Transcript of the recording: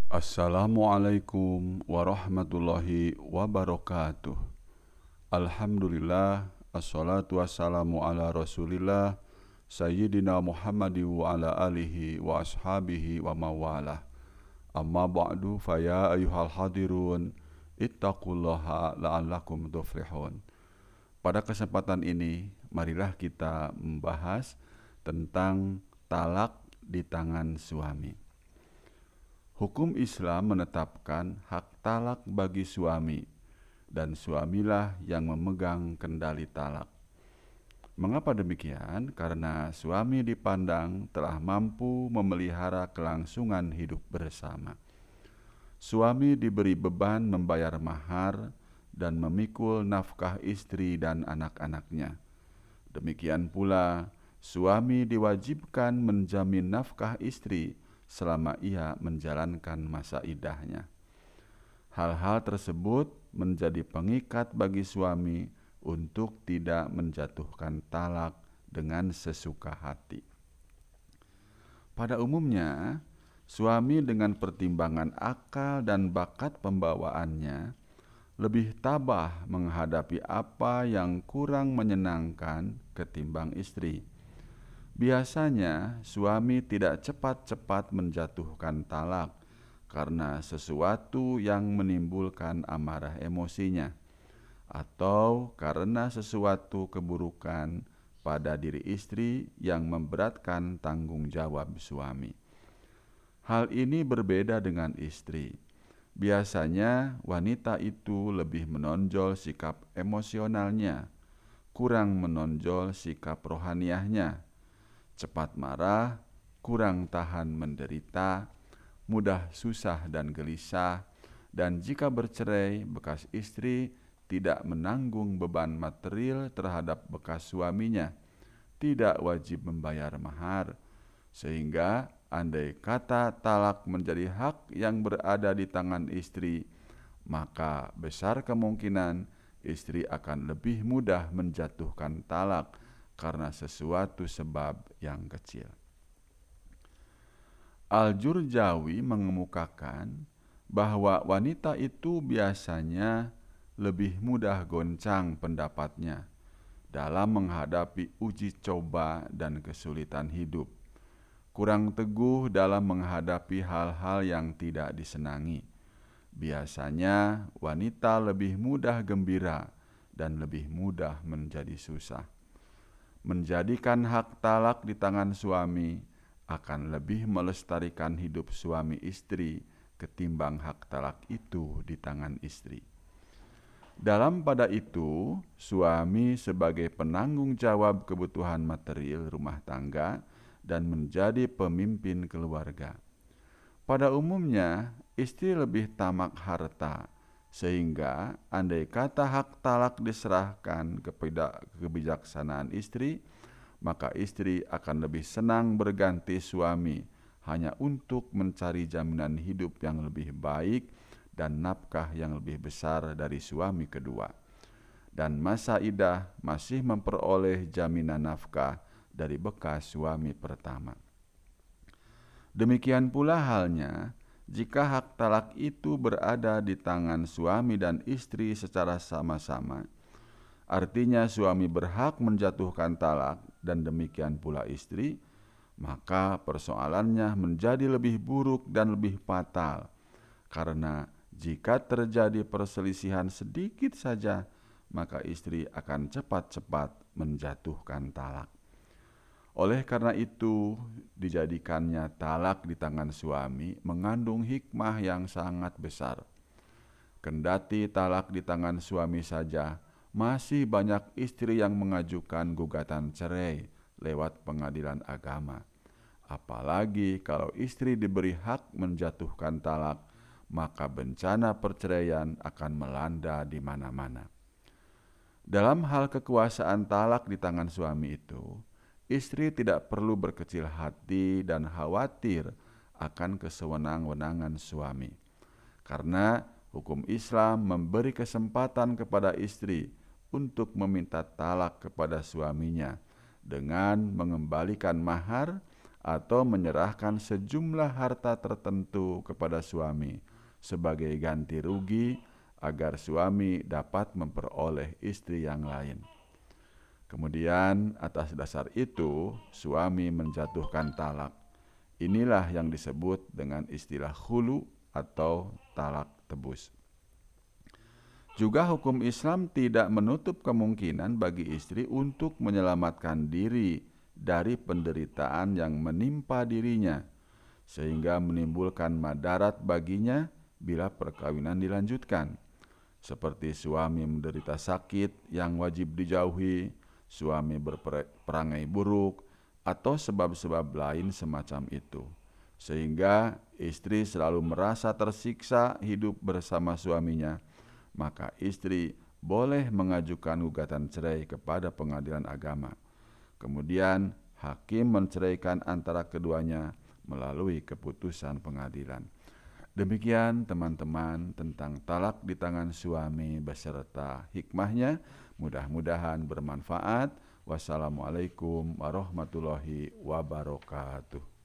Assalamualaikum warahmatullahi wabarakatuh. Alhamdulillah, assalatu wassalamu ala rasulillah Sayyidina Muhammadi wa ala alihi wa ashabihi wa mawalah. Amma ba'du faya ayuhal hadirun ittaqullaha la'allakum tuflihun. Pada kesempatan ini, marilah kita membahas tentang talak di tangan suami. Hukum Islam menetapkan hak talak bagi suami, dan suamilah yang memegang kendali talak. Mengapa demikian? Karena suami dipandang telah mampu memelihara kelangsungan hidup bersama. Suami diberi beban membayar mahar dan memikul nafkah istri dan anak-anaknya. Demikian pula, suami diwajibkan menjamin nafkah istri selama ia menjalankan masa iddahnya. Hal-hal tersebut menjadi pengikat bagi suami untuk tidak menjatuhkan talak dengan sesuka hati. Pada umumnya, suami dengan pertimbangan akal dan bakat pembawaannya lebih tabah menghadapi apa yang kurang menyenangkan ketimbang istri. Biasanya suami tidak cepat-cepat menjatuhkan talak karena sesuatu yang menimbulkan amarah emosinya, atau karena sesuatu keburukan pada diri istri yang memberatkan tanggung jawab suami. Hal ini berbeda dengan istri. Biasanya wanita itu lebih menonjol sikap emosionalnya, kurang menonjol sikap rohaniahnya. Cepat marah, kurang tahan menderita, mudah susah dan gelisah, dan jika bercerai, bekas istri tidak menanggung beban material terhadap bekas suaminya, tidak wajib membayar mahar, sehingga andai kata talak menjadi hak yang berada di tangan istri, maka besar kemungkinan istri akan lebih mudah menjatuhkan talak karena sesuatu sebab yang kecil. Al-Jurjawi mengemukakan bahwa wanita itu biasanya lebih mudah goncang pendapatnya dalam menghadapi uji coba dan kesulitan hidup, kurang teguh dalam menghadapi hal-hal yang tidak disenangi. Biasanya wanita lebih mudah gembira dan lebih mudah menjadi susah. Menjadikan hak talak di tangan suami akan lebih melestarikan hidup suami istri ketimbang hak talak itu di tangan istri. Dalam pada itu, suami sebagai penanggung jawab kebutuhan material rumah tangga dan menjadi pemimpin keluarga. Pada umumnya, istri lebih tamak harta, sehingga andai kata hak talak diserahkan kepada kebijaksanaan istri, maka istri akan lebih senang berganti suami hanya untuk mencari jaminan hidup yang lebih baik dan nafkah yang lebih besar dari suami kedua. Dan masa iddah masih memperoleh jaminan nafkah dari bekas suami pertama. Demikian pula halnya jika hak talak itu berada di tangan suami dan istri secara sama-sama. Artinya suami berhak menjatuhkan talak dan demikian pula istri, maka persoalannya menjadi lebih buruk dan lebih fatal. Karena jika terjadi perselisihan sedikit saja, maka istri akan cepat-cepat menjatuhkan talak. Oleh karena itu, dijadikannya talak di tangan suami mengandung hikmah yang sangat besar. Kendati talak di tangan suami saja, masih banyak istri yang mengajukan gugatan cerai lewat pengadilan agama. Apalagi kalau istri diberi hak menjatuhkan talak, maka bencana perceraian akan melanda di mana-mana. Dalam hal kekuasaan talak di tangan suami itu, istri tidak perlu berkecil hati dan khawatir akan kesewenang-wenangan suami. Karena hukum Islam memberi kesempatan kepada istri untuk meminta talak kepada suaminya dengan mengembalikan mahar atau menyerahkan sejumlah harta tertentu kepada suami sebagai ganti rugi agar suami dapat memperoleh istri yang lain. Kemudian atas dasar itu suami menjatuhkan talak. Inilah yang disebut dengan istilah khulu atau talak tebus. Juga hukum Islam tidak menutup kemungkinan bagi istri untuk menyelamatkan diri dari penderitaan yang menimpa dirinya, sehingga menimbulkan madarat baginya bila perkawinan dilanjutkan. Seperti suami menderita sakit yang wajib dijauhi, suami berperangai buruk, atau sebab-sebab lain semacam itu. Sehingga istri selalu merasa tersiksa hidup bersama suaminya, maka istri boleh mengajukan gugatan cerai kepada pengadilan agama. Kemudian hakim menceraikan antara keduanya melalui keputusan pengadilan. Demikian teman-teman tentang talak di tangan suami beserta hikmahnya. Mudah-mudahan bermanfaat. Wassalamualaikum warahmatullahi wabarakatuh.